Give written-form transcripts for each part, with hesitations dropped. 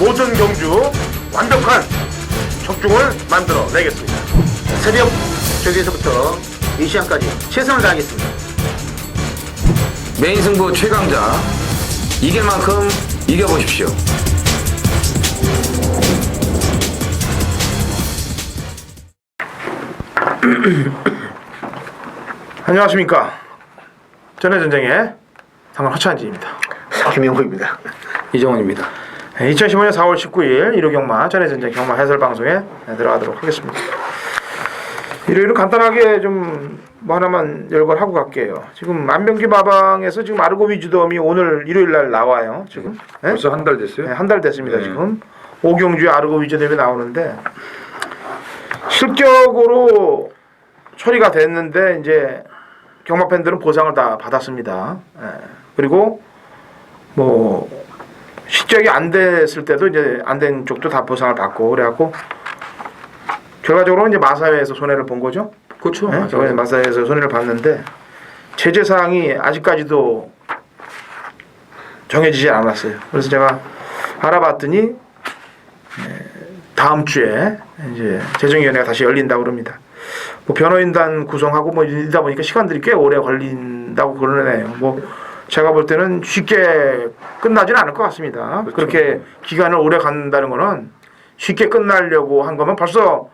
모든 경주 완벽한 적중을 만들어 내겠습니다. 새벽 저기에서부터 이 시간까지 최선을 다하겠습니다. 메인 승부 최강자 이길 만큼 이겨보십시오. 안녕하십니까. 전해전쟁의 상관 허찬지입니다. 김영호입니다. 이정훈입니다. 2015년 4월 19일 1호 경마 전해전쟁 경마 해설 방송에 들어가도록 하겠습니다. 일요일은 간단하게 좀 뭐 하나만 열거하고 갈게요. 지금 만병기 마방에서 지금 아르고 위즈덤이 오늘 일요일 날 나와요. 지금 벌써 한 달 됐어요? 네, 한 달 됐습니다. 지금 오경주의 아르고 위즈덤이 나오는데 실격으로 처리가 됐는데 이제 경마 팬들은 보상을 다 받았습니다. 예. 그리고 뭐 실격이 안 됐을 때도 이제 안 된 쪽도 다 보상을 받고 그래갖고 결과적으로 이제 마사회에서 손해를 본 거죠. 그렇죠. 네? 마사회에서 손해를 봤는데 제재 사항이 아직까지도 정해지지 않았어요. 그래서 제가 알아봤더니 다음 주에 이제 재정위원회가 다시 열린다고 그럽니다. 뭐 변호인단 구성하고 뭐 이러다 보니까 시간들이 꽤 오래 걸린다고 그러네요. 뭐 제가 볼 때는 쉽게 끝나지는 않을 것 같습니다. 그렇죠. 그렇게 기간을 오래 간다는 거는 쉽게 끝나려고 한 거면 벌써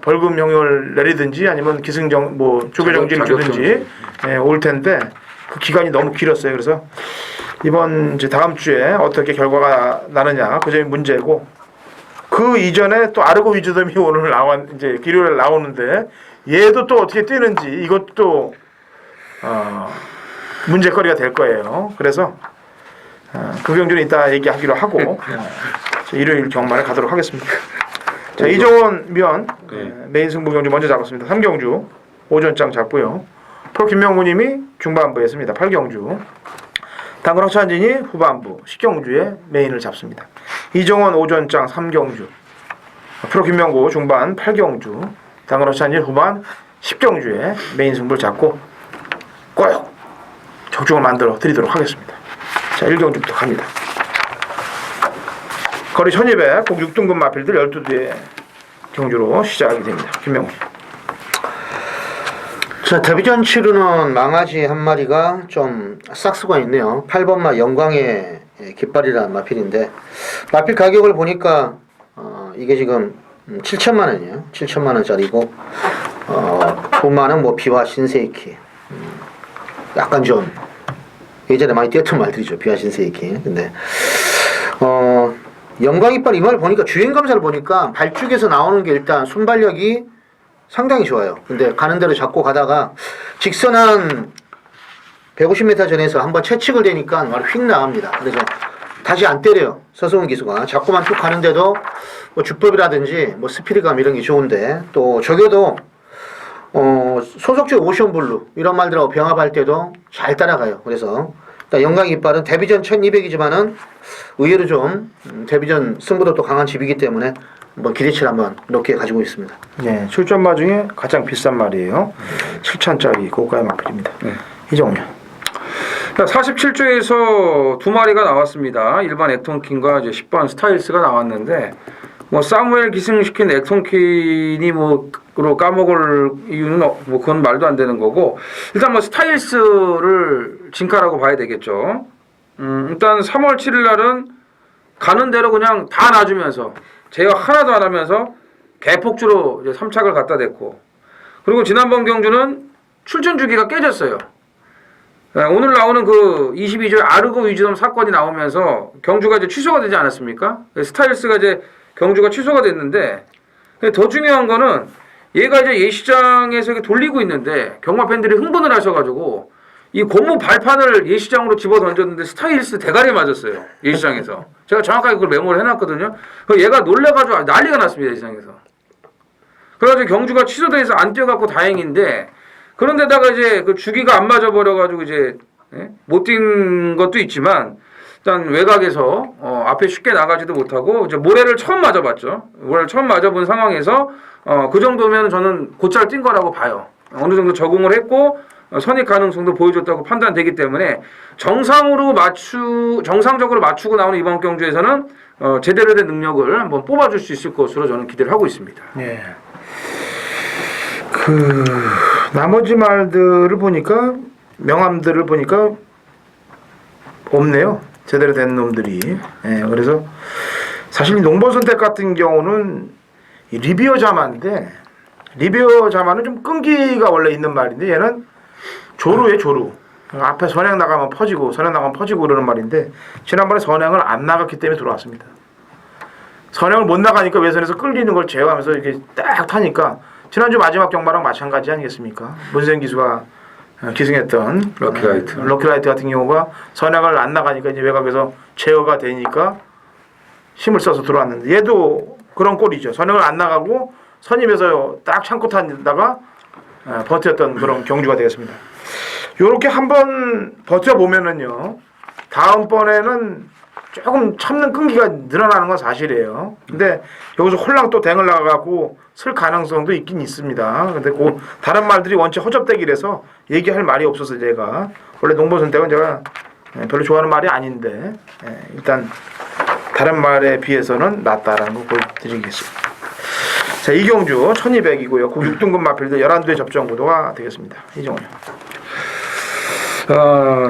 벌금형을 내리든지 아니면 기승정 뭐 조계정지를 주든지 올 텐데 그 기간이 너무 길었어요. 그래서 이번 이제 다음 주에 어떻게 결과가 나느냐 그 점이 문제고 그 이전에 또 아르고 위즈덤이 오늘 이제 일요일에 나오는데 얘도 또 어떻게 뛰는지 이것도 문제거리가 될 거예요. 그래서 그 경주는 이따 얘기하기로 하고 일요일 경마를 가도록 하겠습니다. 자, 이정원 면 메인 승부 경주 먼저 잡았습니다. 3경주 오전장 잡고요. 프로 김명무님이 중반부에 했습니다. 8경주. 당근 허찬진이 후반부 10경주에 메인을 잡습니다. 이정원 오전장 3경주. 프로 김명구 중반 8경주. 당근 허찬진 후반 10경주에 메인 승부를 잡고 꼭 적중을 만들어 드리도록 하겠습니다. 자, 1경주부터 갑니다. 거리 1200, 꼭 6등급 마필들 12대의 경주로 시작이 됩니다. 김명훈. 자, 데뷔전 치르는 망아지 한 마리가 좀 싹수가 있네요. 8번마 영광의 깃발이라는 마필인데 마필 가격을 보니까 이게 지금 7천만 원이에요. 7천만 원짜리고 돈만은 뭐 비와 신세이키 약간 좀 예전에 많이 뛰었던 말들이죠. 비와 신세이키. 근데 영광이빨 이 말을 보니까 주행 감사를 보니까 발쪽에서 나오는 게 일단 순발력이 상당히 좋아요. 근데 가는 대로 잡고 가다가 직선한 150m 전에서 한번 채찍을 대니까 말 휙 나갑니다. 그래서 다시 안 때려요. 서성훈 기수가 잡고만 쭉 가는데도 뭐 주법이라든지 뭐 스피드감 이런 게 좋은데 또 저겨도 소속주 오션블루 이런 말들하고 병합할 때도 잘 따라가요. 그래서 영광이빨은 데뷔전 1200이지만은 의외로 좀 데뷔전 승부도 또 강한 집이기 때문에 한번 기대치를 한번 높게 가지고 있습니다. 네, 출전마 중에 가장 비싼 말이에요. 7천짜리 고가의 마필입니다. 이정훈. 47조에서 두 마리가 나왔습니다. 일반 액통킨과 이제 10번 스타일스가 나왔는데 뭐 사무엘 기승시킨 액통킨이 뭐로 까먹을 이유는 뭐 그건 말도 안 되는 거고 일단 뭐 스타일스를 진가라고 봐야 되겠죠. 일단 3월 7일 날은 가는 대로 그냥 다 놔주면서 제약 하나도 안 하면서 개폭주로 이제 3착을 갖다 댔고 그리고 지난번 경주는 출전 주기가 깨졌어요. 오늘 나오는 그 22조 아르고 위즈덤 사건이 나오면서 경주가 이제 취소가 되지 않았습니까? 스타일스가 이제 경주가 취소가 됐는데 더 중요한 거는 얘가 이제 예시장에서 이렇게 돌리고 있는데 경마 팬들이 흥분을 하셔가지고 이 고무 발판을 예시장으로 집어 던졌는데 스타일스 대가리에 맞았어요. 예시장에서. 제가 정확하게 그걸 메모를 해놨거든요. 얘가 놀래가지고 난리가 났습니다. 예시장에서. 그래가지고 경주가 취소돼서 안 뛰어갖고 다행인데 그런데다가 이제 그 주기가 안 맞아버려가지고 이제 못 뛴 것도 있지만 일단 외곽에서 앞에 쉽게 나가지도 못하고 이제 모래를 처음 맞아봤죠. 모래를 처음 맞아본 상황에서 그 정도면 저는 곧잘 뛴 거라고 봐요. 어느 정도 적응을 했고 선입 가능성도 보여줬다고 판단되기 때문에 정상적으로 맞추고 나오는 이번 경주에서는 제대로 된 능력을 한번 뽑아줄 수 있을 것으로 저는 기대를 하고 있습니다. 예. 그 나머지 말들을 보니까 명함들을 보니까 없네요. 제대로 된 놈들이. 예, 그래서 사실 이 농번 선택 같은 경우는 이 리비어 자마인데 리비어 자마는 좀 끈기가 원래 있는 말인데 얘는 조루에 조루. 앞에 선행 나가면 퍼지고 선행 나가면 퍼지고 그러는 말인데 지난번에 선행을 안 나갔기 때문에 들어왔습니다. 선행을 못 나가니까 외선에서 끌리는 걸 제어하면서 이렇게 딱 타니까 지난주 마지막 경마랑 마찬가지 아니겠습니까? 문세영 기수가 기승했던 럭키라이트 같은 경우가 선행을 안 나가니까 이제 외곽에서 제어가 되니까 힘을 써서 들어왔는데 얘도 그런 꼴이죠. 선행을 안 나가고 선임에서 딱 참고 타다가 버텼던 그런 경주가 되겠습니다. 요렇게 한번 버텨보면은요 다음번에는 조금 참는 끈기가 늘어나는 건 사실이에요. 근데 여기서 홀랑 또 댕을 나가고 쓸 가능성도 있긴 있습니다. 근데 그 다른 말들이 원체 허접대기라서 얘기할 말이 없어서 제가 원래 농번 선택은 제가 별로 좋아하는 말이 아닌데 일단 다른 말에 비해서는 낫다라는 거 보여드리겠습니다. 자, 이경주 1200이고요. 6등급 마필드 11두의 접전 구도가 되겠습니다. 이정원요.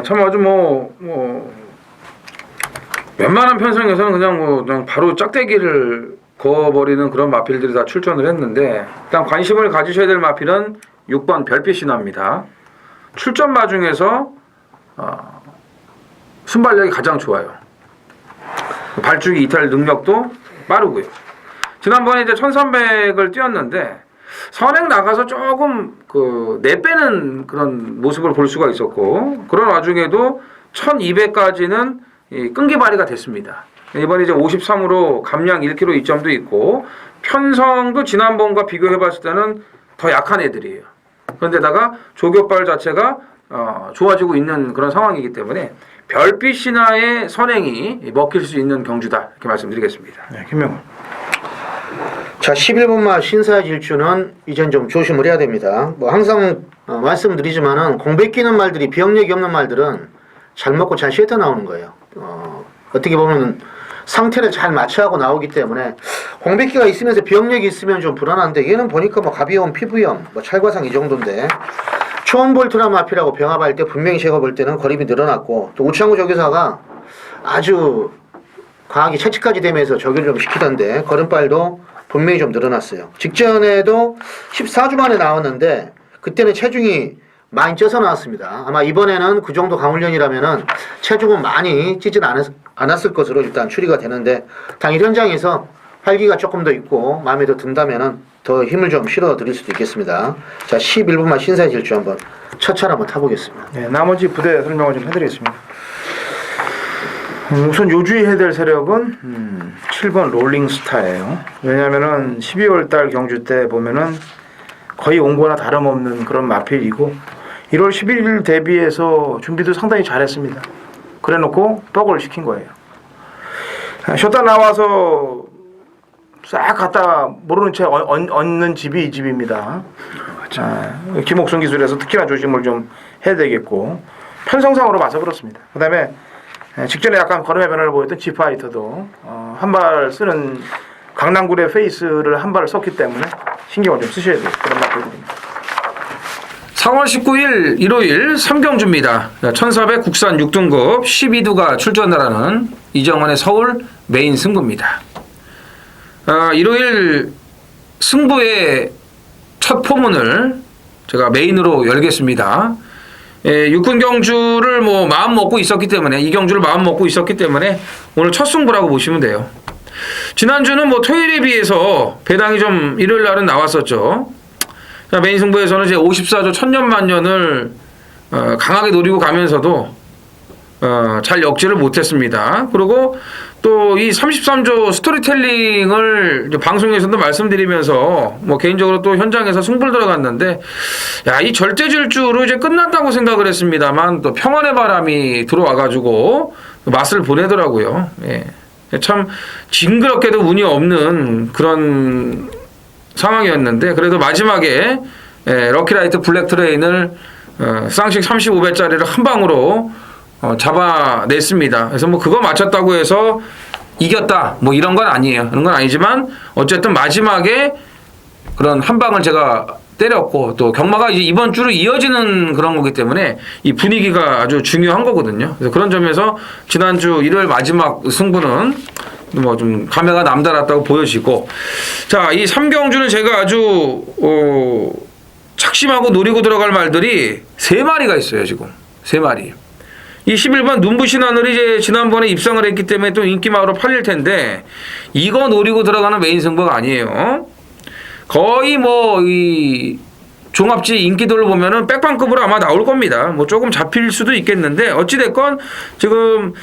참 아주 웬만한 편성에서는 그냥 바로 짝대기를 그어버리는 그런 마필들이 다 출전을 했는데 일단 관심을 가지셔야 될 마필은 6번 별빛 신화입니다. 출전마 중에서 순발력이 가장 좋아요. 발주기 이탈 능력도 빠르고요. 지난번에 이제 1300을 뛰었는데 선행 나가서 조금 내빼는 그런 모습을 볼 수가 있었고 그런 와중에도 1200까지는 끈기 발휘가 됐습니다. 이번에 이제 53으로 감량 1kg 이점도 있고 편성도 지난번과 비교해봤을 때는 더 약한 애들이에요. 그런데다가 조교발 자체가 좋아지고 있는 그런 상황이기 때문에 별빛 신화의 선행이 먹힐 수 있는 경주다 이렇게 말씀드리겠습니다. 네, 김명훈. 자, 11번마 신사의 질주는 이젠 좀 조심을 해야 됩니다. 항상 말씀드리지만은 공백 끼는 말들이 병력이 없는 말들은 잘 먹고 잘 쉬었다 나오는 거예요. 어떻게 보면 상태를 잘 마취하고 나오기 때문에 공백기가 있으면서 병력이 있으면 좀 불안한데 얘는 보니까 가비염, 피부염, 찰과상 이 정도인데 초원볼트라 마피라고 병합할 때 분명히 제가 볼 때는 거립이 늘어났고 또 우창우 조교사가 아주 과하게 채찍까지 대면서 저기를 좀 시키던데 걸음발도 분명히 좀 늘어났어요. 직전에도 14주 만에 나왔는데 그때는 체중이 많이 쪄서 나왔습니다. 아마 이번에는 그 정도 강훈련이라면은 체중은 많이 찌진 않았을 것으로 일단 추리가 되는데 당일 현장에서 활기가 조금 더 있고 마음에 더 든다면은 더 힘을 좀 실어 드릴 수도 있겠습니다. 자, 11분만 신사의 질주 한번 첫 차를 한번 타보겠습니다. 네, 나머지 부대 설명을 좀 해드리겠습니다. 우선 요주의해야 될 세력은 7번 롤링스타예요. 왜냐하면은 12월달 경주 때 보면은 거의 온 거나 다름없는 그런 마필이고 1월 11일 대비해서 준비도 상당히 잘했습니다. 그래놓고 뻑을 시킨 거예요. 쉬었다 나와서 싹 갔다 모르는 채 얹는 집이 이 집입니다. 김옥순 기술에서 특히나 조심을 좀 해야 되겠고 편성상으로 봐서 그렇습니다. 그 다음에 직전에 약간 걸음의 변화를 보였던 지파이터도 한 발 쓰는 강남굴의 페이스를 한 발을 썼기 때문에 신경을 좀 쓰셔야 돼요. 그런 말들입니다. 4월 19일 일요일 3경주입니다. 1400 국산 6등급 12두가 출전하라는 이정원의 서울 메인 승부입니다. 일요일 승부의 첫 포문을 제가 메인으로 열겠습니다. 육군 경주를 마음 먹고 있었기 때문에 이 경주를 마음 먹고 있었기 때문에 오늘 첫 승부라고 보시면 돼요. 지난주는 토요일에 비해서 배당이 좀 일요일 날은 나왔었죠. 메인 승부에서는 이제 54조 천년만년을 강하게 노리고 가면서도 잘 역지를 못했습니다. 그리고 또 이 33조 스토리텔링을 방송에서도 말씀드리면서 개인적으로 또 현장에서 승부를 들어갔는데 이 절대질주로 이제 끝났다고 생각을 했습니다만 또 평안의 바람이 들어와가지고 맛을 보내더라고요. 예. 참 징그럽게도 운이 없는 그런 상황이었는데 그래도 마지막에 럭키라이트 블랙트레인을 쌍식 35배짜리를 한 방으로 잡아냈습니다. 그래서 뭐 그거 맞췄다고 해서 이겼다 뭐 이런 건 아니에요. 그런 건 아니지만 어쨌든 마지막에 그런 한 방을 제가 때렸고 또 경마가 이제 이번 주로 이어지는 그런 거기 때문에 이 분위기가 아주 중요한 거거든요. 그래서 그런 점에서 지난주 일요일 마지막 승부는 뭐 좀 감회가 남달랐다고 보여지고, 자, 이 3경주는 제가 아주 착심하고 노리고 들어갈 말들이 3마리가 있어요. 지금 3마리. 이 11번 눈부신 하늘이 이제 지난번에 입상을 했기 때문에 또 인기마으로 팔릴 텐데 이거 노리고 들어가는 메인 승부가 아니에요. 거의 뭐 이 종합지 인기도를 보면은 백반급으로 아마 나올 겁니다. 뭐 조금 잡힐 수도 있겠는데 어찌됐건 지금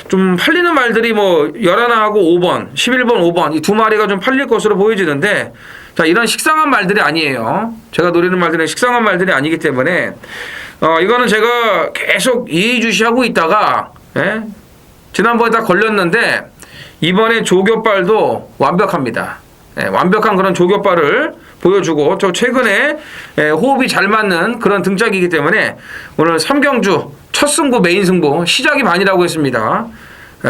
좀 팔리는 말들이 뭐 11하고 5번, 11번, 5번 이 2마리가 좀 팔릴 것으로 보여지는데, 자, 이런 식상한 말들이 아니에요. 제가 노리는 말들은 식상한 말들이 아니기 때문에 이거는 제가 계속 예의주시하고 있다가 지난번에 다 걸렸는데 이번에 조교빨도 완벽합니다. 완벽한 그런 조교빨을 보여주고 저 최근에 호흡이 잘 맞는 그런 등짝이기 때문에 오늘 3경주 첫 승부 메인 승부 시작이 반이라고 했습니다.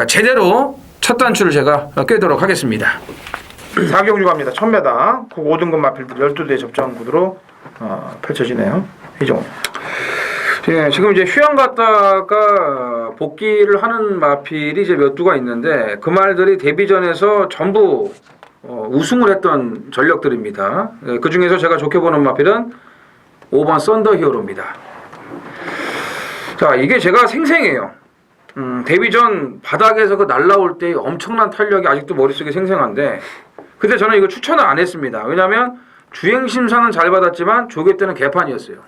제대로 첫 단추를 제가 꿰도록 하겠습니다. 4경주 갑니다. 1000m 5등급 마필들 12대 접전 구도로 펼쳐지네요. 이종훈. 예, 지금 이제 휴양 갔다가 복귀를 하는 마필이 이제 몇 두가 있는데 그 말들이 데뷔전에서 전부 우승을 했던 전력들입니다. 그 중에서 제가 좋게 보는 마필은 5번 썬더 히어로입니다. 자, 이게 제가 생생해요. 데뷔전 바닥에서 그 날라올 때 엄청난 탄력이 아직도 머릿속에 생생한데, 근데 저는 이거 추천을 안 했습니다. 왜냐면 주행 심사는 잘 받았지만 조교 때는 개판이었어요.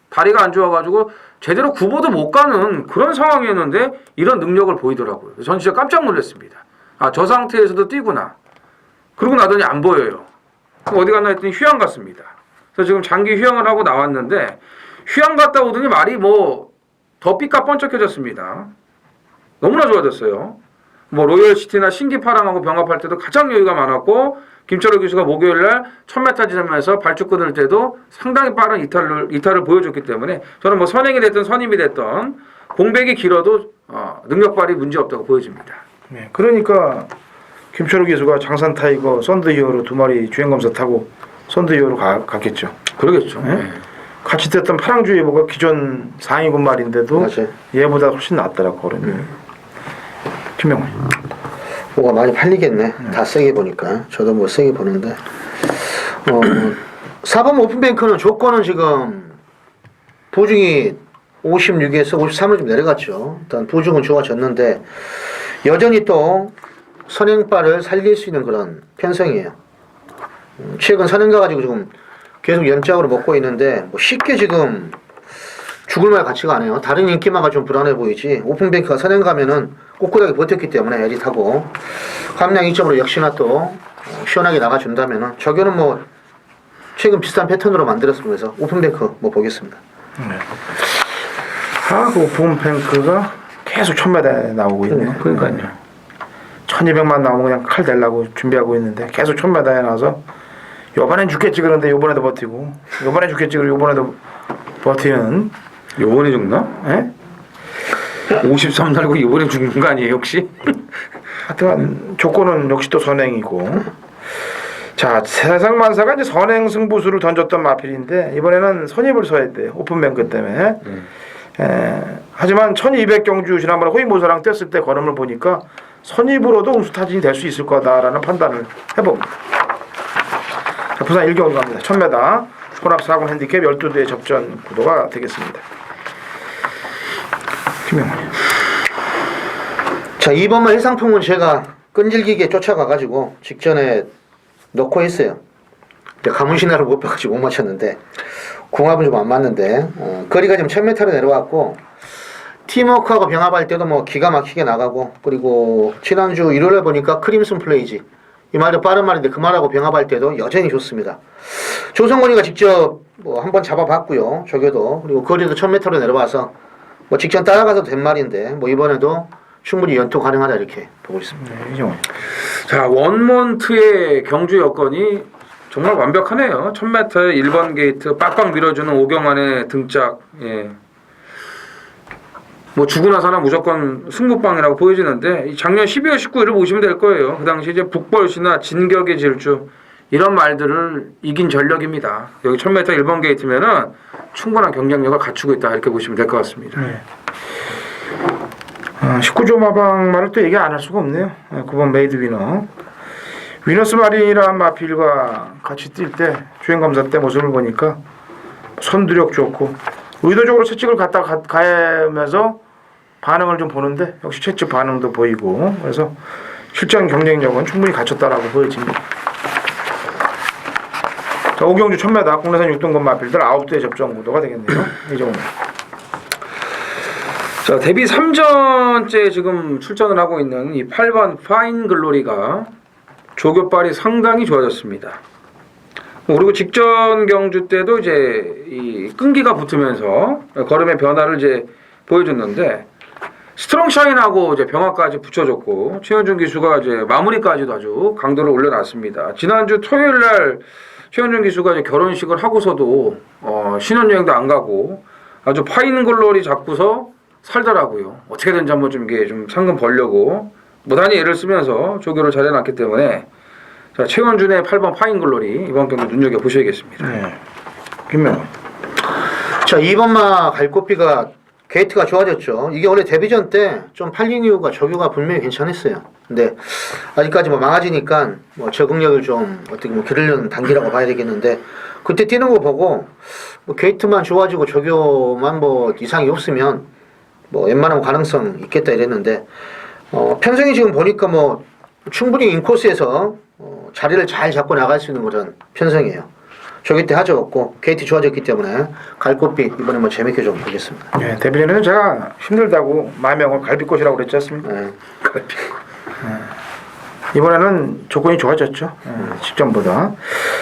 다리가 안 좋아가지고 제대로 굽어도 못 가는 그런 상황이었는데 이런 능력을 보이더라고요. 전 진짜 깜짝 놀랐습니다. 아, 저 상태에서도 뛰구나. 그러고 나더니 안 보여요. 어디 갔나 했더니 휴양 갔습니다. 그래서 지금 장기 휴양을 하고 나왔는데 휴양 갔다 오더니 말이 뭐 더 삐까뻔쩍해졌습니다. 너무나 좋아졌어요. 뭐 로열시티나 신기파랑하고 병합할 때도 가장 여유가 많았고, 김철호 교수가 목요일날 1000m 지점에서 발주 끊을 때도 상당히 빠른 이탈을 보여줬기 때문에 저는 뭐 선행이 됐든 선임이 됐든 공백이 길어도 능력 발휘 문제 없다고 보여집니다. 네, 그러니까 김철우 기수가 장산 타이거 썬더 히어로 2마리 주행 검사 타고 썬더 히어로 갔겠죠. 그러겠죠. 네? 네. 같이 떴던 파랑주 예보가 기존 상위군 말인데도 맞아요. 얘보다 훨씬 낫더라고 그러니. 김명훈. 뭐가 많이 팔리겠네. 다 세게 보니까. 저도 뭐 세게 보는데. 4번 오픈뱅크는 조건은 지금 보증이 56에서 53으로 좀 내려갔죠. 일단 보증은 좋아졌는데 여전히 또 선행발을 살릴 수 있는 그런 편성이에요. 최근 선행가 가지고 지금 계속 연짝으로 먹고 있는데 뭐 쉽게 지금 죽을 말 같지가 않아요. 다른 인기마가 좀 불안해 보이지 오픈뱅크가 선행가면은 꼿꼿하게 버텼기 때문에 에릿하고 감량 2점으로 역시나 또 시원하게 나가준다면은 저기는 뭐 최근 비슷한 패턴으로 만들었습니다. 그래서 오픈뱅크 뭐 보겠습니다. 네. 그 오픈뱅크가 계속 1000m에 나오고 있네. 그러니까요. 1200만 나오면 그냥 칼 대려고 준비하고 있는데 계속 1000m에 나와서 요번엔 죽겠지 그런데 요번에도 버티고, 요번엔 죽겠지 그러고 요번에도 버티는. 요번에 죽나? 예? 53 날고 이번에 죽는 거 아니에요 혹시? 하여튼 조건은 역시 또 선행이고. 자, 세상 만사가 이제 선행 승부수를 던졌던 마필인데 이번에는 선입을 서야 돼. 오픈뱅크 때문에. 하지만 1200경주 지난번에 호위모사랑 뗐을 때 걸음을 보니까 선입으로도 응수타진이 될 수 있을 거다라는 판단을 해봅니다. 자, 부산 1경주 갑니다. 1000m 혼합 4군 핸디캡 12대 접전 구도가 되겠습니다. 김영훈. 자, 2번만 해상풍은 제가 끈질기게 쫓아가가지고 직전에 넣고 했어요. 근데 가문신화를 못 봐가지고 못 맞췄는데 궁합은 좀 안 맞는데 거리가 지금 1000m로 내려왔고 팀워크하고 병합할 때도 뭐 기가 막히게 나가고, 그리고 지난주 일요일에 보니까 크림슨 플레이지 이 말도 빠른 말인데 그 말하고 병합할 때도 여전히 좋습니다. 조성곤이가 직접 뭐 한번 잡아봤고요. 저겨도. 그리고 거리도 1000m로 내려와서 뭐 직전 따라가도 된 말인데 뭐 이번에도 충분히 연투 가능하다 이렇게 보고 있습니다. 네, 이종훈. 자, 원몬트의 경주 여건이 정말 완벽하네요. 1000m에 1번 게이트 빡빡 밀어주는 오경환의 등짝. 예. 뭐 주구나 사나 무조건 승부빵이라고 보여지는데 이 작년 12월 19일을 보시면 될 거예요. 그 당시 이제 북벌시나 진격의 질주 이런 말들을 이긴 전력입니다. 여기 1000m 1번 게이트면은 충분한 경쟁력을 갖추고 있다 이렇게 보시면 될 것 같습니다. 네. 19조 마방 말을 또 얘기 안 할 수가 없네요. 9번 메이드 위너. 위너스 마린이라는 마필과 같이 뛸 때 주행검사 때 모습을 보니까 선두력 좋고 의도적으로 채찍을 갖다 가면서 반응을 좀 보는데 역시 채찍 반응도 보이고 그래서 실전 경쟁력은 충분히 갖췄다라고 보여집니다. 자, 오경주 1000m 국내산 6등급 마필들 9대 접종 구도가 되겠네요. 이 정도. 자, 데뷔 3전째 지금 출전을 하고 있는 이 8번 파인 글로리가 조교발이 상당히 좋아졌습니다. 그리고 직전 경주 때도 이제 이 끈기가 붙으면서 걸음의 변화를 이제 보여줬는데 스트롱 샤인하고 이제 병화까지 붙여줬고 최현준 기수가 이제 마무리까지도 아주 강도를 올려놨습니다. 지난주 토요일 날 최현준 기수가 이제 결혼식을 하고서도 신혼여행도 안 가고 아주 파인 글로리 잡고서 살더라고요. 어떻게든지 한번 좀 이게 좀 상금 벌려고 무단히 애를 쓰면서 조교를 잘해놨기 때문에 자, 최원준의 8번 파인 글로리 이번 경기 눈여겨 보셔야겠습니다. 네. 김명호. 자, 2번마 갈고비가 게이트가 좋아졌죠. 이게 원래 데뷔전 때 좀 팔린 이유가 조교가 분명히 괜찮았어요. 근데 아직까지 뭐 망아지니까 뭐 적응력을 좀 어떻게 뭐 기르려는 단계라고 봐야 되겠는데 그때 뛰는 거 보고 뭐 게이트만 좋아지고 조교만 뭐 이상이 없으면 뭐 웬만하면 가능성 있겠다 이랬는데 편성이 지금 보니까 뭐 충분히 인코스에서 자리를 잘 잡고 나갈 수 있는 그런 편성이에요. 조교 때 하져없고 게이트 좋아졌기 때문에 갈꽃빛 이번에 뭐 재밌게 좀 보겠습니다. 네, 데뷔전에는 제가 힘들다고 마명을 갈비꽃이라고 그랬지 않습니까? 네. 이번에는 조건이 좋아졌죠. 직전보다.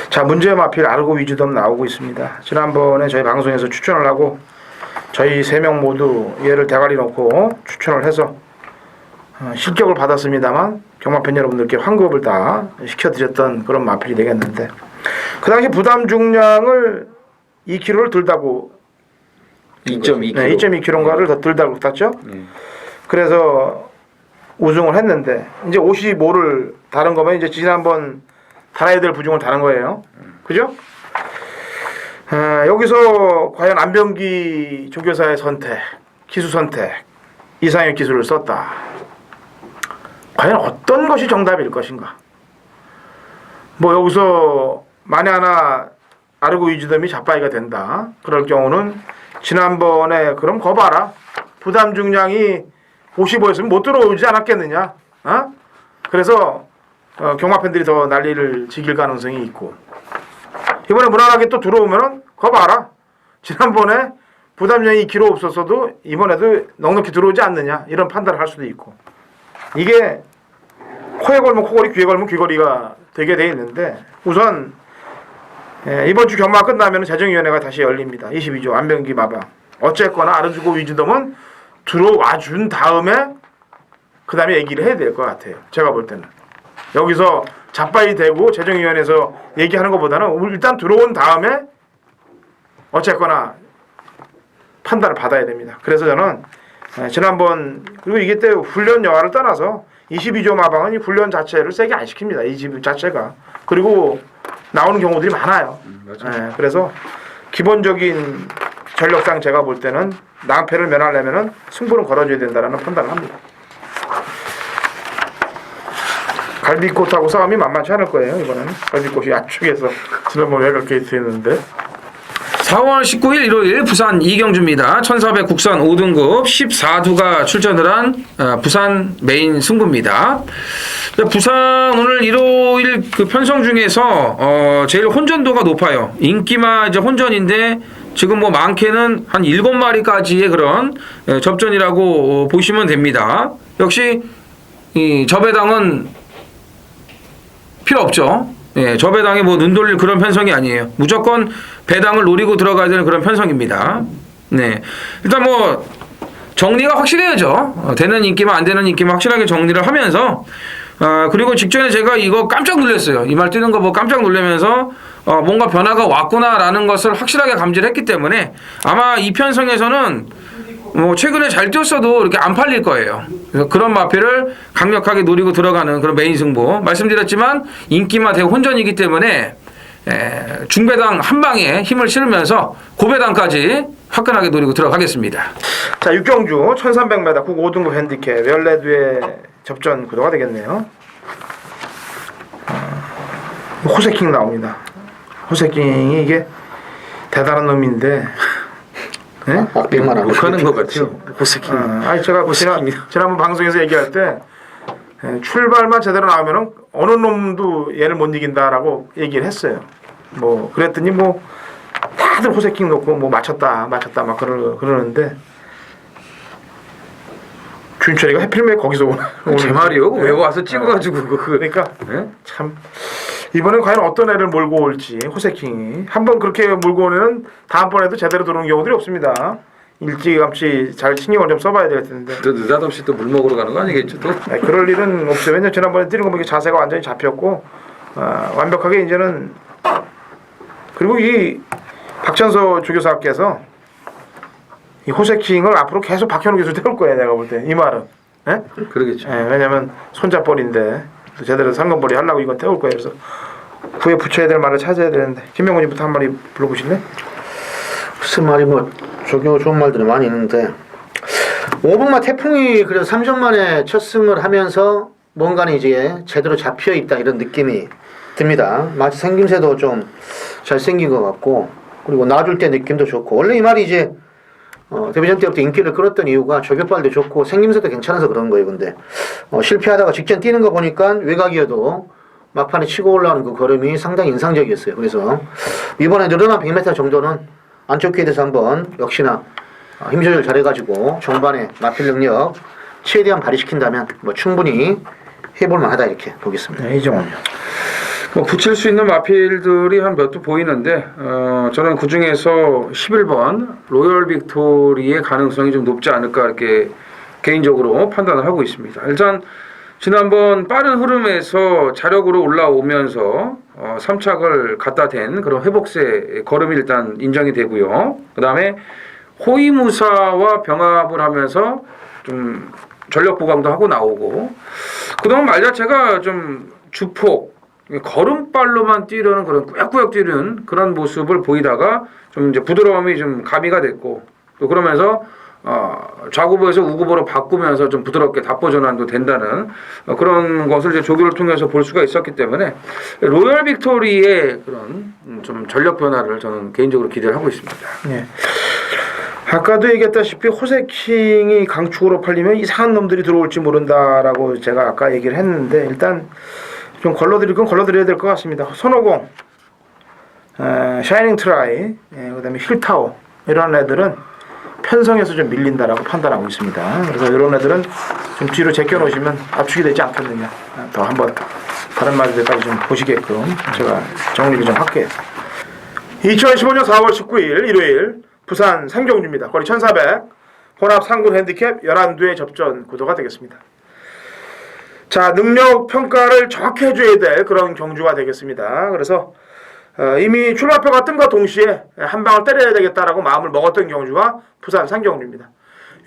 자, 문제 마필 아르고 위주덤 나오고 있습니다. 지난번에 저희 방송에서 추천을 하고 저희 3명 모두 얘를 대가리 놓고 추천을 해서 실격을 받았습니다만 경마팬 여러분들께 환급을 다 시켜드렸던 그런 마필이 되겠는데 그 당시 부담 중량을 2kg를 들다고 2.2kg. 네, 2.2kg인가를 더 들다고 땄죠. 그래서 우승을 했는데 이제 55를 다른 거면 이제 지난번 달아야 될 부중을 다른 거예요. 그죠? 여기서 과연 안병기 조교사의 선택, 기수 선택, 이상의 기술을 썼다. 과연 어떤 것이 정답일 것인가? 뭐 여기서 만에 하나 아르고 위즈덤이 잡바이가 된다. 그럴 경우는 지난번에 그럼 거 봐라. 부담 중량이 55였으면 못 들어오지 않았겠느냐. 그래서 경마팬들이 더 난리를 지길 가능성이 있고 이번에 무난하게 또 들어오면은 거 봐라. 지난번에 부담량이 2kg 없었어도 이번에도 넉넉히 들어오지 않느냐. 이런 판단을 할 수도 있고 이게 코에 걸면 코걸이, 귀에 걸면 귀걸이가 되게 돼 있는데 우선 이번 주 경마 끝나면 재정위원회가 다시 열립니다. 22조 안병기 마방. 어쨌거나 아르주고 위즈덤은 들어와 준 다음에 그 다음에 얘기를 해야 될 것 같아요. 제가 볼 때는 여기서 잡바이 되고 재정위원회에서 얘기하는 것보다는 일단 들어온 다음에 어쨌거나 판단을 받아야 됩니다. 그래서 저는 지난번 그리고 이게 때 훈련 여하를 떠나서 22조 마방은 이 훈련 자체를 세게 안 시킵니다. 이 집 자체가. 그리고 나오는 경우들이 많아요. 그래서 기본적인 전력상 제가 볼 때는 낭패를 면하려면은 승부는 걸어줘야 된다라는 판단을 합니다. 갈비꽃하고 싸움이 만만치 않을 거예요. 이번에는 갈비꽃이 야축에서 지난번 외곽 게이트 했는데 4월 19일 일요일 부산 이경주입니다. 1400 국산 5등급 14두가 출전을 한 부산 메인 승부입니다. 부산 오늘 일요일 그 편성 중에서 제일 혼전도가 높아요. 인기마 이제 혼전인데 지금 뭐 많게는 한 7마리까지의 그런 접전이라고 보시면 됩니다. 역시 이 저배당은 필요 없죠. 예, 저 배당에 뭐 눈 돌릴 그런 편성이 아니에요. 무조건 배당을 노리고 들어가야 되는 그런 편성입니다. 네, 일단 뭐 정리가 확실해야죠. 되는 인기만 안 되는 인기만 확실하게 정리를 하면서 그리고 직전에 제가 이거 깜짝 놀랐어요. 이 말 뜨는 거 보고 깜짝 놀라면서 뭔가 변화가 왔구나라는 것을 확실하게 감지를 했기 때문에 아마 이 편성에서는 뭐 최근에 잘 뛰었어도 이렇게 안 팔릴 거예요. 그래서 그런 마필을 강력하게 노리고 들어가는 그런 메인 승부. 말씀드렸지만 인기만 대고 혼전이기 때문에 중배당 한 방에 힘을 실으면서 고배당까지 화끈하게 노리고 들어가겠습니다. 자, 6경주 1300m 국 5등급 핸디캡 열레드의 접전 구도가 되겠네요. 호세킹 나옵니다. 호세킹이 이게 대단한 놈인데 네? 악백만 안 욕하는 것 같아요. 호세킹. 아니 제가 지난번 방송에서 얘기할 때 출발만 제대로 나오면은 어느 놈도 얘를 못 이긴다라고 얘기를 했어요. 뭐 그랬더니 뭐 다들 호세킹 놓고 뭐 맞췄다 막 그러는데 준철이가 해필매 거기서 오는 제 말이요. 왜 와서 찍어가지고 그러니까 네? 참 이번엔 과연 어떤 애를 몰고 올지 호세킹이 한번 그렇게 몰고 오면은 다음번에도 제대로 들어오는 경우들이 없습니다. 일찌감치 잘 신경을 좀 써봐야 될 텐데. 또 느닷없이 또 물 먹으러 가는 거 아니겠죠? 또? 아니, 그럴 일은 없어요. 왜냐면 지난번에 뛰는 거 보니까 자세가 완전히 잡혔고 완벽하게 이제는 그리고 이 박찬서 조교사께서 이 호세킹을 앞으로 계속 박현우 교수 태울 거예요. 내가 볼 때 이 말은. 예? 그러겠죠. 예, 왜냐면 손잡벌인데 또 제대로 상건벌이 하려고 이건 태울 거예요. 그래서 구에 붙여야 될 말을 찾아야 되는데 김명훈님부터 한 마디 불러보실래? 무슨 말이 뭐 적용 좋은 말들이 많이 있는데 5분마 태풍이 그래도 3전 만에 첫 승을 하면서 뭔가는 이제 제대로 잡혀 있다 이런 느낌이 듭니다. 마치 생김새도 좀 잘생긴 것 같고 그리고 놔줄 때 느낌도 좋고 원래 이 말이 이제 데뷔전 때부터 인기를 끌었던 이유가 저격발도 좋고 생김새도 괜찮아서 그런 거예요. 근데 실패하다가 직전 뛰는 거 보니까 외곽이어도 막판에 치고 올라오는 그 걸음이 상당히 인상적이었어요. 그래서 이번에 늘어난 100m 정도는 안쪽 기회에서 한번 역시나 힘 조절 잘해가지고 종반에 마필 능력 최대한 발휘시킨다면 뭐 충분히 해볼 만하다 이렇게 보겠습니다. 네, 이정훈요. 뭐 붙일 수 있는 마필들이 한 몇 도 보이는데 저는 그 중에서 11번 로열 빅토리의 가능성이 좀 높지 않을까 이렇게 개인적으로 판단을 하고 있습니다. 일단 지난번 빠른 흐름에서 자력으로 올라오면서 3착을 갖다 댄 그런 회복세 걸음이 일단 인정이 되고요. 그 다음에 호위무사와 병합을 하면서 좀 전력 보강도 하고 나오고 그동안 말 자체가 좀 주폭 걸음발로만 뛰려는 그런 꾸역꾸역 뛰는 그런 모습을 보이다가 좀 이제 부드러움이 좀 가미가 됐고 또 그러면서 좌구보에서 우구보로 바꾸면서 좀 부드럽게 답보 전환도 된다는 그런 것을 이제 조교를 통해서 볼 수가 있었기 때문에 로열 빅토리의 그런 좀 전력 변화를 저는 개인적으로 기대를 하고 있습니다. 예. 아까도 얘기했다시피 호세킹이 강축으로 팔리면 이상한 놈들이 들어올지 모른다라고 제가 아까 얘기를 했는데 일단 좀 걸러드릴 건 걸러드려야 될 것 같습니다. 손오공, 샤이닝 트라이, 그다음에 힐타워 이런 애들은 편성에서 좀 밀린다라고 판단하고 있습니다. 그래서 이런 애들은 좀 뒤로 제껴 놓으시면 압축이 되지 않겠느냐. 더 한번 다른 말들까지 좀 보시게끔 제가 정리를 좀 할게요. 2015년 4월 19일 일요일 부산 상경주입니다. 거리 1400 혼합 상군 핸디캡 11두의 접전 구도가 되겠습니다. 자, 능력 평가를 정확히 해줘야 될 그런 경주가 되겠습니다. 그래서 이미 출발표가 뜬과 동시에 한 방을 때려야 되겠다라고 마음을 먹었던 경주가 부산 상경주입니다.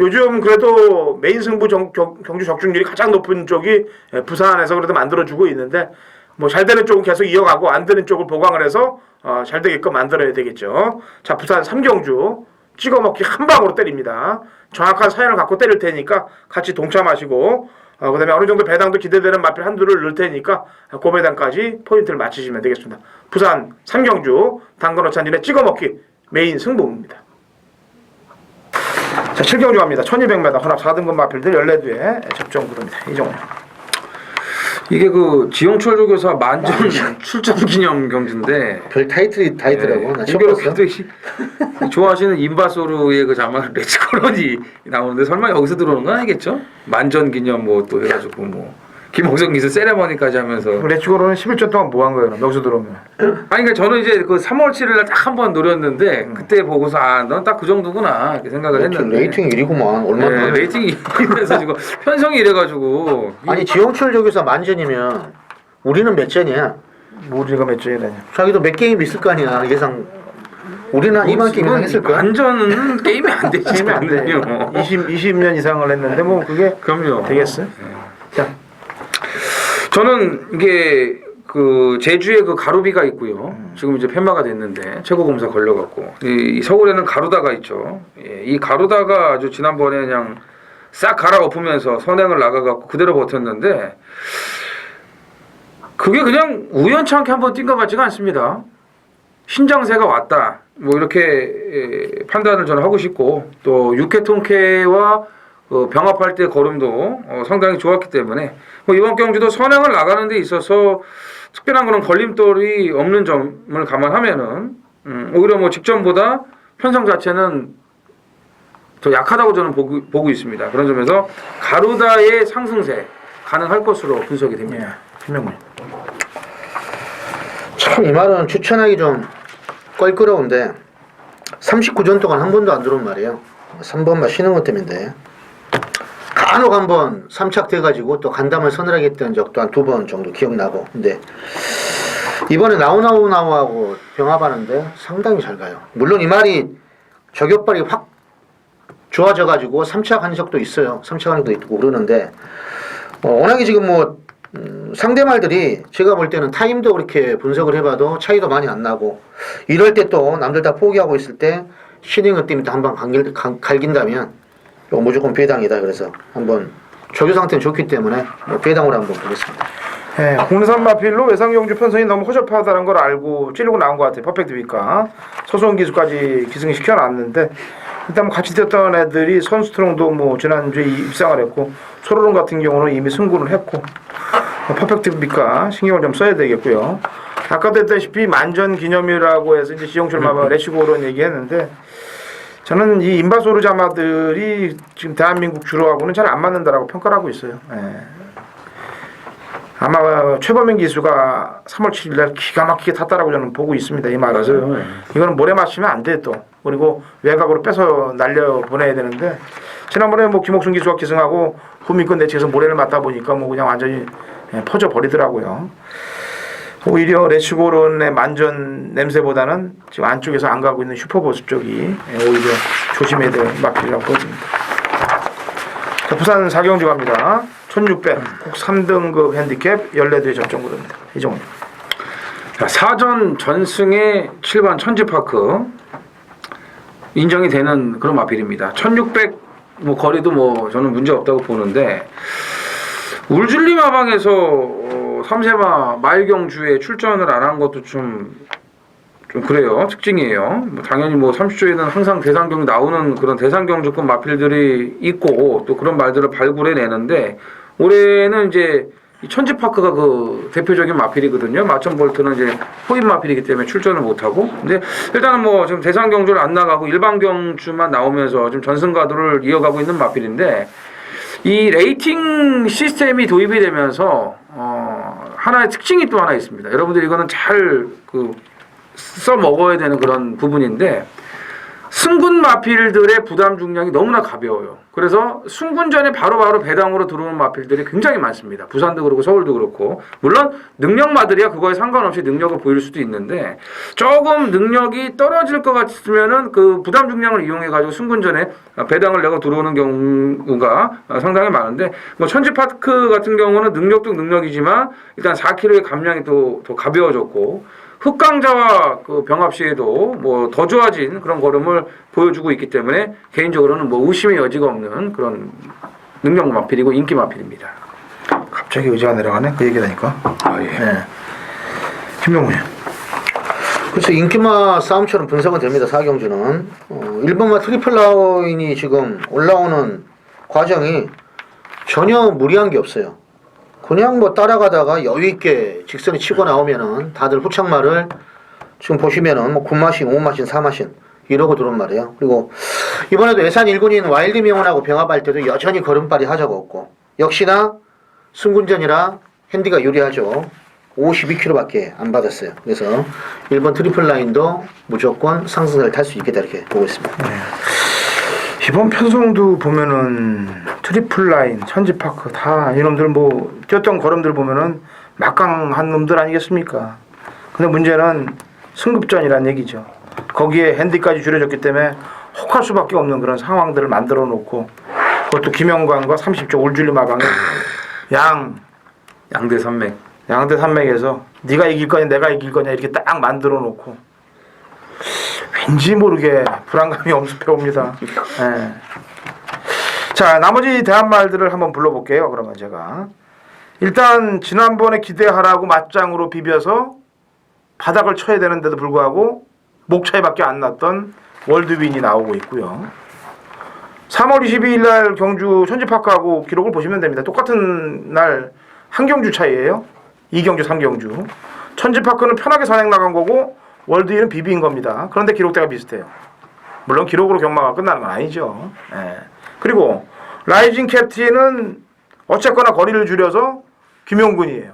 요즘 그래도 메인 승부 경주 적중률이 가장 높은 쪽이 부산에서 그래도 만들어주고 있는데 뭐 잘 되는 쪽은 계속 이어가고 안 되는 쪽을 보강을 해서 잘 되게끔 만들어야 되겠죠. 자, 부산 3경주 찍어먹기 한 방으로 때립니다. 정확한 사연을 갖고 때릴 테니까 같이 동참하시고 그 다음에 어느 정도 배당도 기대되는 마필 한두를 넣을 테니까 고배당까지 포인트를 맞추시면 되겠습니다. 부산 3경주 당근어찬진의 찍어먹기 메인 승부입니다. 자, 7경주 갑니다. 1200m 혼합 4등급 마필들 14두의 접전 구도입니다. 이정훈. 이게 그 지용철 조교사 만전 출전 기념 경주인데 별 타이틀이 다 있더라고. 나 처음 이거 봤어. 좋아하시는 인바소르의 그 자막 레츠코런이 나오는데 설마 여기서 들어오는 건 아니겠죠? 만전 기념 뭐 또 해가지고 뭐 김홍성 기수 세레머니까지 하면서. 레츠고로는 11년 동안 뭐 한 거예요? 여기서 들어오면. 아니 그러니까 저는 이제 그 3월 7일 날 딱 한 번 노렸는데 그때 보고서 넌 딱 그 정도구나 이렇게 생각을 했는데. 레이팅 1위구만. 얼마나. 네, 레이팅이 1위에서 지금 편성이 이래가지고. 아니 지영철 저기서 만전이면 우리는 몇 전이야? 우리가 몇 전이라냐. 자기도 몇 게임 있을 거 아니야. 예상. 우리는 한 2만 게임 이상 했을 거야. 완전은 게임이 안 되지. 게임이 안 돼. 20년 이상을 했는데 뭐 그게 그럼요. 되겠어요? 자, 저는 이게 그 제주에 그 가루비가 있고요. 지금 이제 폐마가 됐는데 최고 검사 걸려갖고 이 서울에는 가루다가 있죠. 예, 이 가루다가 아주 지난번에 그냥 싹 갈아엎으면서 선행을 나가갖고 그대로 버텼는데 그게 그냥 우연찮게 한번 뛴 것 같지가 않습니다. 신장세가 왔다. 뭐 이렇게 판단을 저는 하고 싶고 또 6회 통쾌와 병합할 때 걸음도 상당히 좋았기 때문에 뭐 이번 경주도 선행을 나가는 데 있어서 특별한 그런 걸림돌이 없는 점을 감안하면은 오히려 뭐 직전보다 편성 자체는 더 약하다고 저는 보고 있습니다. 그런 점에서 가루다의 상승세 가능할 것으로 분석이 됩니다. 김명문. 참 이 말은 추천하기 좀 껄끄러운데 39전 동안 한 번도 안 들어온 말이에요. 3번만 쉬는 것 때문인데 간혹 한번 삼착돼가지고 또 간담을 서늘하게 했던 적도 한 2번 정도 기억나고 근데 이번에 나우하고 병합하는데 상당히 잘 가요. 물론 이 말이 저격발이 확 좋아져가지고 삼착한 적도 있어요. 삼착하는 적도 있고 그러는데 워낙에 지금 뭐 상대 말들이 제가 볼 때는 타임도 그렇게 분석을 해봐도 차이도 많이 안 나고 이럴 때 또 남들 다 포기하고 있을 때 시닝을 때문에 한번 갈긴다면 이거 무조건 배당이다. 그래서 한번 조교 상태는 좋기 때문에 배당으로 한번 보겠습니다. 네, 공산 마필로 외상경주 편성이 너무 허접하다는 걸 알고 찌르고 나온 것 같아요. 퍼펙트위가 서수원 기수까지 기승시켜 놨는데 일단 뭐 같이 뛰었던 애들이 선수트롱도 뭐 지난주에 입상을 했고 소로론 같은 경우는 이미 승부를 했고 퍼펙트위가 신경을 좀 써야 되겠고요. 아까도 했다시피 만전 기념이라고 해서 이제 지영철 마마 레시고론 얘기했는데 저는 이 인바소르자마들이 지금 대한민국 주로하고는 잘 안 맞는다라고 평가를 하고 있어요. 예. 아마 최범민 기수가 3월 7일 날 기가 막히게 탔다라고 저는 보고 있습니다. 이 말은. 맞아요. 이거는 모래 맞추면 안 돼 또. 그리고 외곽으로 빼서 날려 보내야 되는데 지난번에 뭐 김옥순 기수가 기승하고 후미권 대치에서 모래를 맞다 보니까 뭐 그냥 완전히 퍼져 버리더라고요. 오히려 레츠고론의 만전 냄새보다는 지금 안쪽에서 안 가고 있는 슈퍼보스 쪽이 오히려 조심해야 될 마필이라고 보여집니다. 자, 부산 4경주 갑니다. 1600 국 3등급 핸디캡 14대의 접전구도입니다. 이종훈. 자, 사전 전승의 7번 천지파크 인정이 되는 그런 마필입니다. 1600 뭐 거리도 뭐 저는 문제 없다고 보는데 울줄리 마방에서 3세마 마일경주에 출전을 안 한 것도 좀 그래요. 특징이에요. 뭐 당연히 뭐 30조에는 항상 대상경주 나오는 그런 대상경주급 마필들이 있고 또 그런 말들을 발굴해 내는데 올해는 이제 이 천지파크가 그 대표적인 마필이거든요. 마천볼트는 이제 호입 마필이기 때문에 출전을 못하고. 근데 일단은 뭐 지금 대상경주를 안 나가고 일반 경주만 나오면서 지금 전승가도를 이어가고 있는 마필인데 이 레이팅 시스템이 도입이 되면서 하나의 특징이 또 하나 있습니다. 여러분들 이거는 잘 써먹어야 되는 그런 부분인데 승군 마필들의 부담 중량이 너무나 가벼워요. 그래서 승군 전에 바로바로 배당으로 들어오는 마필들이 굉장히 많습니다. 부산도 그렇고 서울도 그렇고 물론 능력마들이야 그거에 상관없이 능력을 보일 수도 있는데 조금 능력이 떨어질 것 같으면은 그 부담 중량을 이용해 가지고 승군 전에 배당을 내고 들어오는 경우가 상당히 많은데 뭐 천지파크 같은 경우는 능력도 능력이지만 일단 4kg의 감량이 또 더 가벼워졌고 흑강자와 그 병합 시에도 뭐 더 좋아진 그런 걸음을 보여주고 있기 때문에 개인적으로는 뭐 의심의 여지가 없는 그런 능력 마필이고 인기 마필입니다. 갑자기 의지가 내려가네. 그 얘기하니까. 아 예. 네. 김명훈. 그래서 인기마 싸움처럼 분석은 됩니다. 4경주는 1번마 트리플 라인이 지금 올라오는 과정이 전혀 무리한 게 없어요. 그냥 뭐 따라가다가 여유있게 직선이 치고 나오면은 다들 후착말을 지금 보시면은 뭐 9마신, 5마신, 4마신 이러고 들어온 말이에요. 그리고 이번에도 예산 1군인 와일드 명훈하고 병합할 때도 여전히 걸음발이 하자가 없고 역시나 승군전이라 핸디가 유리하죠. 52km밖에 안 받았어요. 그래서 1번 트리플 라인도 무조건 상승을 탈 수 있겠다 이렇게 보고 있습니다. 이번 편성도 보면은 트리플 라인, 천지파크 다 이놈들 뭐 뛰었던 걸음들 보면은 막강한 놈들 아니겠습니까? 근데 문제는 승급전이란 얘기죠. 거기에 핸디까지 줄여졌기 때문에 혹할 수밖에 없는 그런 상황들을 만들어 놓고 그것도 김영광과 30조 울줄리 마방에 양대 산맥. 양대 산맥에서 네가 이길 거냐 내가 이길 거냐 이렇게 딱 만들어 놓고 왠지 모르게 불안감이 엄습해 옵니다. 예. 자, 나머지 대한 말들을 한번 불러볼게요. 그러면 제가 일단 지난번에 기대하라고 맞짱으로 비벼서 바닥을 쳐야 되는데도 불구하고 목 차이밖에 안 났던 월드윈이 나오고 있고요. 3월 22일 날 경주 천지파크하고 기록을 보시면 됩니다. 똑같은 날 한 경주 차이예요. 2경주, 3경주. 천지파크는 편하게 선행 나간 거고 월드윈은 비비인 겁니다. 그런데 기록대가 비슷해요. 물론 기록으로 경마가 끝나는 건 아니죠. 예. 그리고 라이징 캡틴은 어쨌거나 거리를 줄여서 김용군이에요.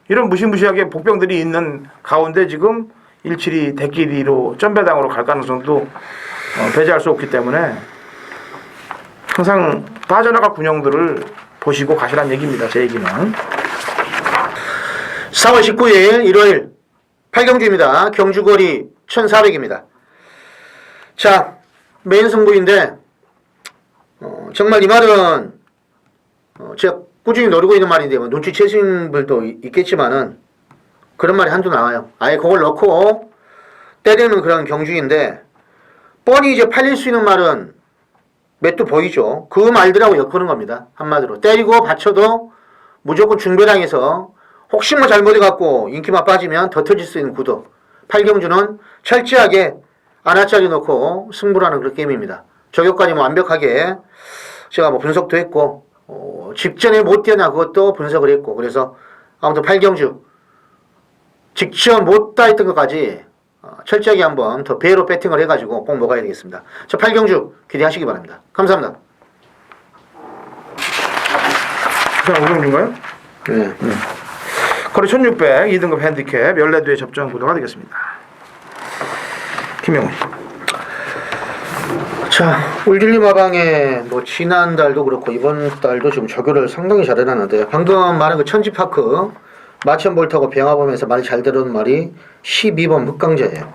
이런 무시무시하게 복병들이 있는 가운데 지금 172 대끼리로 점배당으로 갈 가능성도 배제할 수 없기 때문에 항상 빠져나갈 군형들을 보시고 가시란 얘기입니다. 제 얘기는. 4월 19일 일요일 8경주입니다. 경주거리 1400입니다. 자, 메인 승부인데 정말 이 말은 제가 꾸준히 노리고 있는 말인데 뭐 눈치채신 분도 있겠지만은 그런 말이 한두 나와요. 아예 그걸 넣고 때리는 그런 경주인데 뻔히 이제 팔릴 수 있는 말은 몇 도 보이죠. 그 말들하고 엮는 겁니다. 한마디로 때리고 받쳐도 무조건 중배당해서 혹시 뭐 잘못해갖고 인기만 빠지면 더 터질 수 있는 구도. 8경주는 철저하게 안아짜리 놓고 승부라는 그런 게임입니다. 저격까지 뭐 완벽하게 제가 뭐 분석도 했고 직전에 못 뛰었나 그것도 분석을 했고 그래서 아무튼 8경주 직전 못 따했던 것까지 철저하게 한번 더 배로 배팅을 해가지고 꼭 먹어야 되겠습니다. 저 8경주 기대하시기 바랍니다. 감사합니다. 자, 오경주인가요? 네. 거리 1600 2등급 핸디캡 14두의 접전 구도가 되겠습니다. 김영훈. 자, 울진리 마방에 뭐 지난달도 그렇고 이번 달도 지금 저교를 상당히 잘해놨는데 방금 말한 그 천지파크 마천볼타고 병합하면서 말이 잘 들어오는 말이 12번 흑강자예요.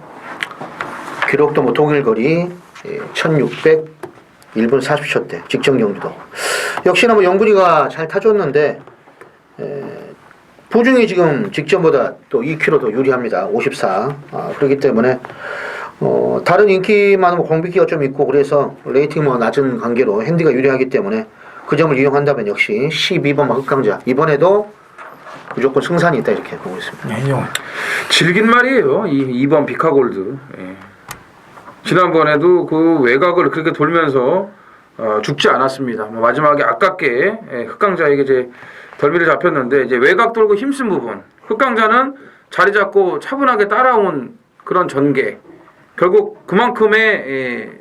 기록도 뭐 독일거리 1600 1분 40초대 직전 경주도 역시나 뭐 영근이가 잘 타줬는데 부중이 지금 직전보다 또 2km 더 유리합니다. 54 그렇기 때문에 다른 인기 많은 뭐 공백기가 좀 있고 그래서 레이팅 뭐 낮은 관계로 핸디가 유리하기 때문에 그 점을 이용한다면 역시 12번 흑강자 이번에도 무조건 승산이 있다 이렇게 보고 있습니다. 질긴 말이에요. 2번 비카골드. 예. 지난번에도 그 외곽을 그렇게 돌면서 죽지 않았습니다. 뭐 마지막에 아깝게 흑강자에게 이제 덜미를 잡혔는데 이제 외곽 돌고 힘쓴 부분. 흑강자는 자리 잡고 차분하게 따라온 그런 전개. 결국 그만큼의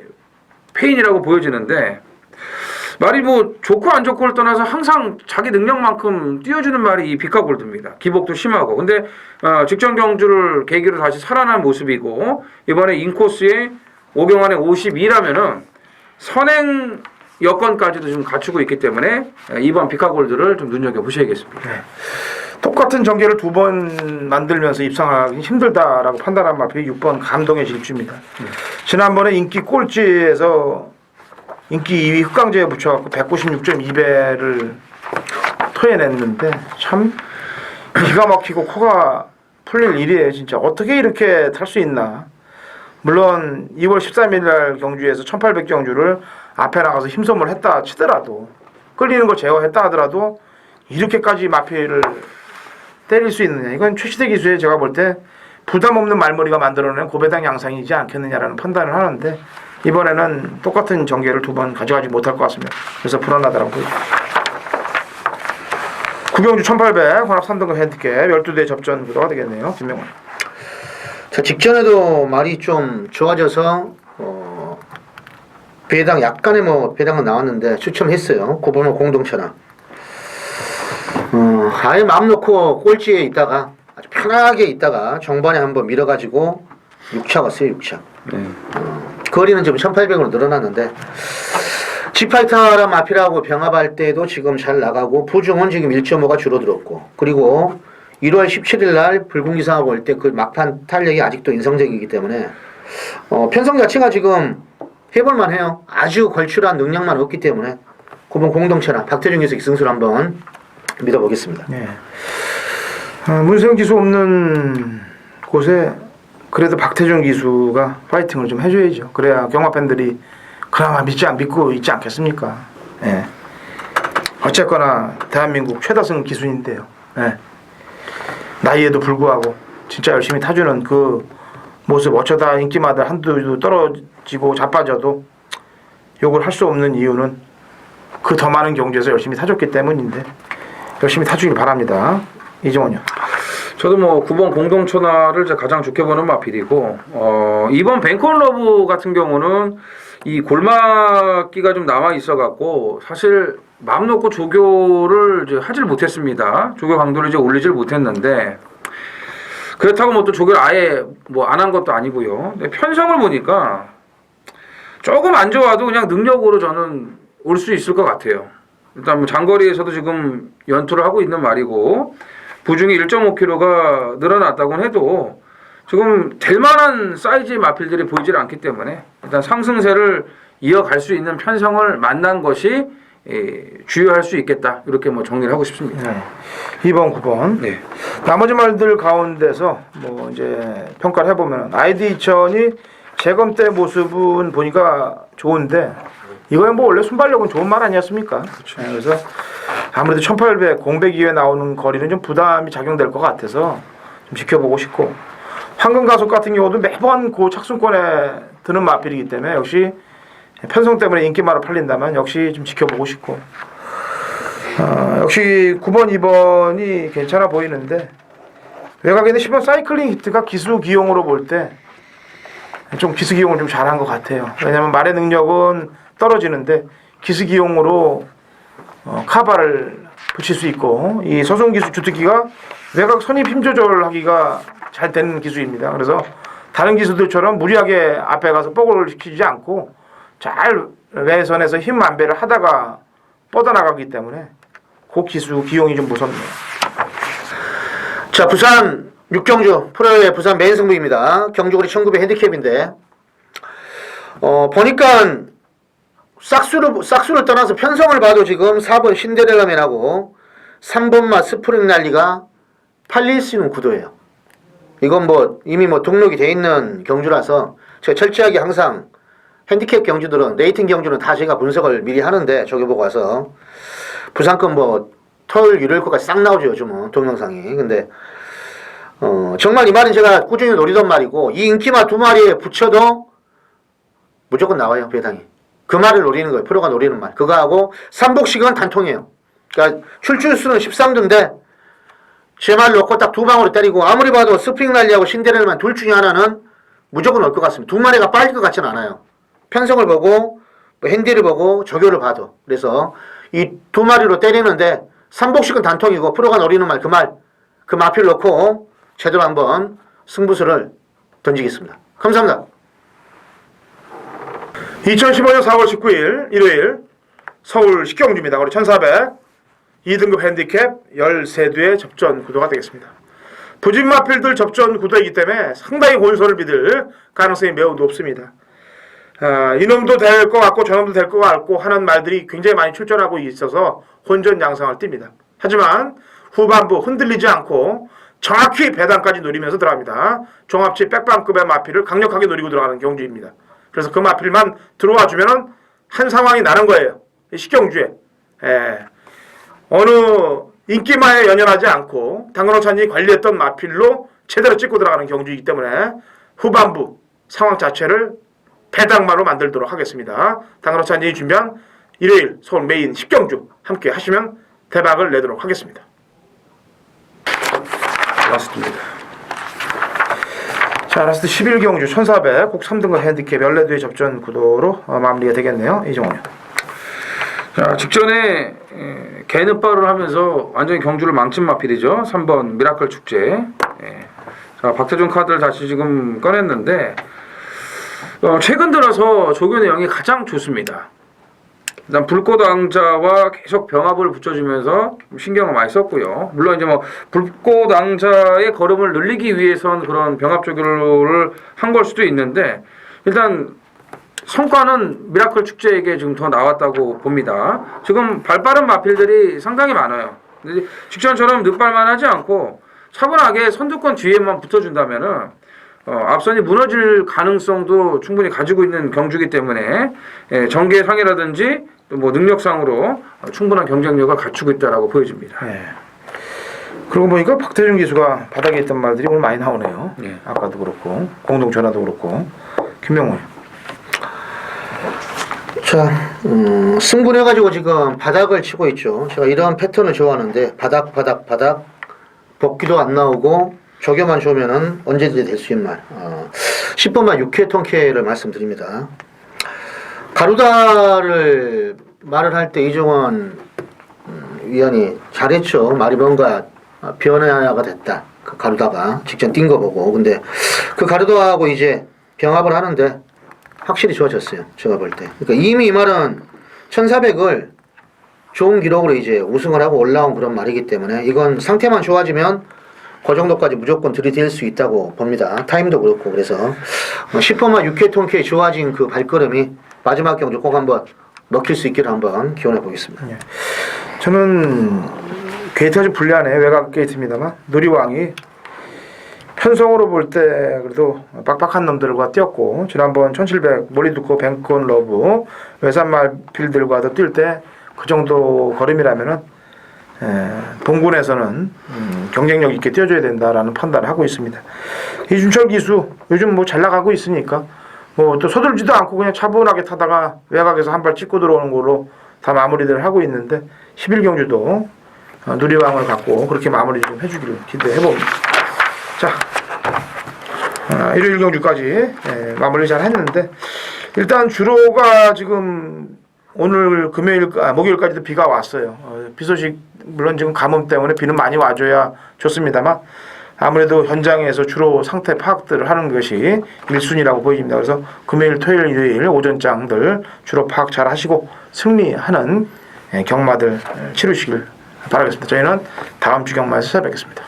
페인이라고 보여지는데 말이 뭐 좋고 안 좋고를 떠나서 항상 자기 능력만큼 띄워주는 말이 이 비카골드입니다. 기복도 심하고. 근데 직전 경주를 계기로 다시 살아난 모습이고 이번에 인코스에 오경환의 52라면은 선행 여건까지도 좀 갖추고 있기 때문에 이번 비카골드를 좀 눈여겨보셔야겠습니다. 네. 똑같은 전개를 두 번 만들면서 입상하기 힘들다라고 판단한 마필이 6번 감동의 질주입니다. 지난번에 인기 꼴찌에서 인기 2위 흑강제에 붙여갖고 196.2배를 토해냈는데 참 기가 막히고 코가 풀릴 일이에요. 진짜 어떻게 이렇게 탈 수 있나. 물론 2월 13일 날 경주에서 1800 경주를 앞에 나가서 힘소모를 했다 치더라도 끌리는 걸 제어했다 하더라도 이렇게까지 마필을 때릴 수 있느냐. 이건 최시대 기수에 제가 볼 때 부담 없는 말머리가 만들어낸 고배당 양상이지 않겠느냐라는 판단을 하는데 이번에는 똑같은 전개를 두 번 가져가지 못할 것 같습니다. 그래서 불안하다고 보입니다. 구경주 1800 혼합 3등급 핸디캡 12대 접전 구도가 되겠네요. 김명훈. 자, 직전에도 말이 좀 좋아져서 배당 약간의 뭐 배당은 나왔는데 추첨했어요. 고번호 공동천하. 아예 마음 놓고 꼴찌에 있다가 아주 편하게 있다가 정반에 한번 밀어가지고 6차 왔어요. 6차. 거리는 지금 1800으로 늘어났는데 지파이터랑 마필하고 병합할 때도 지금 잘 나가고 부중은 지금 1.5가 줄어들었고 그리고 1월 17일 날 불공기상하고 올 때 그 막판 탄력이 아직도 인상적이기 때문에 편성 자체가 지금 해볼만 해요. 아주 걸출한 능력만 없기 때문에 그분 공동체나 박태준 기수 이승수를 한번 믿어보겠습니다. 네. 문세영 기수 없는 곳에 그래도 박태준 기수가 파이팅을 좀 해줘야죠. 그래야 경마 팬들이 그나마 믿고 있지 않겠습니까? 예. 어쨌거나 대한민국 최다승 기수인데요. 예. 나이에도 불구하고 진짜 열심히 타주는 그 모습 어쩌다 인기마다 한두 떨어지고 자빠져도 욕을 할 수 없는 이유는 그 더 많은 경주에서 열심히 타줬기 때문인데 열심히 타주길 바랍니다. 이정원요. 저도 뭐 9번 공동천하를 가장 좋게 보는 마필이고 이번 뱅컨러브 같은 경우는 이 골막기가 좀 남아 있어 갖고 사실 마음 놓고 조교를 이제 하질 못했습니다. 조교 강도를 이제 올리질 못했는데 그렇다고 뭐 또 조교를 아예 뭐 안 한 것도 아니고요. 근데 편성을 보니까 조금 안 좋아도 그냥 능력으로 저는 올 수 있을 것 같아요. 일단 뭐 장거리에서도 지금 연투를 하고 있는 말이고 부중이 1.5kg가 늘어났다고는 해도 지금 될 만한 사이즈의 마필들이 보이질 않기 때문에 일단 상승세를 이어갈 수 있는 편성을 만난 것이 주요할 수 있겠다. 이렇게 뭐 정리를 하고 싶습니다. 네. 2번, 9번. 네. 나머지 말들 가운데서 뭐 이제 평가를 해보면 아이디 2000이 재검 때 모습은 보니까 좋은데 이거는 뭐 원래 순발력은 좋은 말 아니었습니까? 그렇죠. 네, 그래서 아무래도 1800 공백 이후에 나오는 거리는 좀 부담이 작용될 것 같아서 좀 지켜보고 싶고 황금 가속 같은 경우도 매번 그 착순권에 드는 마필이기 때문에 역시 편성 때문에 인기마로 팔린다면 역시 좀 지켜보고 싶고 역시 9번, 2번이 괜찮아 보이는데 외곽에 있는 10번 사이클링 히트가 기수 기용으로 볼 때 좀 기수 기용을 좀 잘한 것 같아요. 왜냐하면 말의 능력은 떨어지는데 기수 기용으로 카바를 붙일 수 있고 이 서송 기수 주특기가 외곽 선입 힘 조절하기가 잘 되는 기수입니다. 그래서 다른 기수들처럼 무리하게 앞에 가서 뽀글 시키지 않고 잘 외선에서 힘 안배를 하다가 뻗어나가기 때문에 그 기수 기용이 좀 무섭네요. 자, 부산 6경주 프로의 부산 메인 승부입니다. 경주거리 1900 핸디캡인데 보니까 싹수를 떠나서 편성을 봐도 지금 4번 신데렐라맨하고 3번마 스프링 랠리가 팔릴 수 있는 구도예요. 이건 뭐 이미 뭐 등록이 돼 있는 경주라서 제가 철저하게 항상 핸디캡 경주들은 레이팅 경주는 다 제가 분석을 미리 하는데 저기 보고 와서 부산권 뭐 토요일 일요일 거까지 싹 나오죠 요즘은 동영상이. 근데 정말 이 말은 제가 꾸준히 노리던 말이고 이 인기마 두 마리에 붙여도 무조건 나와요 배당이. 그 말을 노리는 거예요. 프로가 노리는 말. 그거하고 삼복식은 단통이에요. 그러니까 출출수는 13두인데 제 말 놓고 딱 두 방으로 때리고 아무리 봐도 스프링 랠리하고 신데렐라만 둘 중에 하나는 무조건 올 것 같습니다. 두 마리가 빠질 것 같지는 않아요. 편성을 보고 뭐 핸디를 보고 조교를 봐도. 그래서 이 두 마리로 때리는데 삼복식은 단통이고 프로가 노리는 말 그 마필 놓고 제대로 한번 승부수를 던지겠습니다. 감사합니다. 2015년 4월 19일 일요일 서울 식경주입니다. 우리 1400 2등급 핸디캡 13두의 접전 구도가 되겠습니다. 부진 마필들 접전 구도이기 때문에 상당히 혼선을 믿을 가능성이 매우 높습니다. 이놈도 될 것 같고 저놈도 될 것 같고 하는 말들이 굉장히 많이 출전하고 있어서 혼전 양상을 띱니다. 하지만 후반부 흔들리지 않고 정확히 배당까지 노리면서 들어갑니다. 종합치 백반급의 마필을 강력하게 노리고 들어가는 경주입니다. 그래서 그 마필만 들어와 주면은 한 상황이 나는 거예요. 식경주에. 어느 인기마에 연연하지 않고 당근호찬이 관리했던 마필로 제대로 찍고 들어가는 경주이기 때문에 후반부 상황 자체를 배당마로 만들도록 하겠습니다. 당근호찬이 준비한 일요일 서울 메인 식경주 함께 하시면 대박을 내도록 하겠습니다. 맞습니다. 자, 라스트 11경주 1400 꼭 3등급 핸디캡 14두의 접전 구도로 마무리가 되겠네요. 이정원요. 자, 직전에 개는바를 하면서 완전히 경주를 망친 마필이죠. 3번 미라클 축제. 예. 자, 박태준 카드를 다시 지금 꺼냈는데 최근 들어서 조교 내용이 가장 좋습니다. 일단 불꽃왕자와 계속 병합을 붙여주면서 신경을 많이 썼고요. 물론 이제 뭐 불꽃왕자의 걸음을 늘리기 위해선 그런 병합 조교를 한 걸 수도 있는데 일단 성과는 미라클 축제에게 지금 더 나왔다고 봅니다. 지금 발빠른 마필들이 상당히 많아요. 근데 직전처럼 늦발만 하지 않고 차분하게 선두권 뒤에만 붙어준다면은 앞선이 무너질 가능성도 충분히 가지고 있는 경주기 때문에 전개상이라든지 뭐 능력상으로 충분한 경쟁력을 갖추고 있다라고 보여집니다. 네. 그러고 보니까 박태준 기수가 바닥에 있던 말들이 오늘 많이 나오네요. 네. 아까도 그렇고 공동 전화도 그렇고. 김명호. 자, 승분해가지고 지금 바닥을 치고 있죠. 제가 이런 패턴을 좋아하는데 바닥 복귀도 안 나오고 조교만 좋으면은 언제든지 될 수 있는 말. 10번만 6회 통쾌를 말씀드립니다. 가루다를 말을 할 때 이종원 위원이 잘했죠. 말이 뭔가 변화가 됐다. 그 가루다가 직전 뛴 거 보고. 근데 그 가루다하고 이제 병합을 하는데 확실히 좋아졌어요. 제가 볼 때. 그러니까 이미 이 말은 1400을 좋은 기록으로 이제 우승을 하고 올라온 그런 말이기 때문에 이건 상태만 좋아지면 그 정도까지 무조건 들이댈 수 있다고 봅니다. 타임도 그렇고. 그래서 10번만 6회 통쾌 좋아진 그 발걸음이 마지막 경주 꼭 한번 먹힐 수 있기를 한번 기원해 보겠습니다. 예. 저는 게이트가 좀 불리하네. 외곽 게이트입니다만 누리왕이 편성으로 볼 때 그래도 빡빡한 놈들과 뛰었고 지난번 1700 몰리두코 뱅콘 러브 외산말 필들과도 뛸 때 그 정도 걸음이라면은 본군에서는 경쟁력 있게 뛰어줘야 된다라는 판단을 하고 있습니다. 이준철 기수 요즘 뭐 잘 나가고 있으니까 뭐 또 서둘지도 않고 그냥 차분하게 타다가 외곽에서 한 발 찍고 들어오는 걸로 다 마무리를 하고 있는데 11경주도 누리왕을 갖고 그렇게 마무리 좀 해주기를 기대해 봅니다. 자, 일요일 경주까지 마무리 잘 했는데 일단 주로가 지금 오늘 목요일까지도 비가 왔어요. 비 소식 물론 지금 가뭄 때문에 비는 많이 와줘야 좋습니다만 아무래도 현장에서 주로 상태 파악들을 하는 것이 1순위라고 보입니다. 그래서 금요일, 토요일, 일요일 오전장들 주로 파악 잘 하시고 승리하는 경마들 치르시길 바라겠습니다. 저희는 다음 주 경마에서 찾아뵙겠습니다.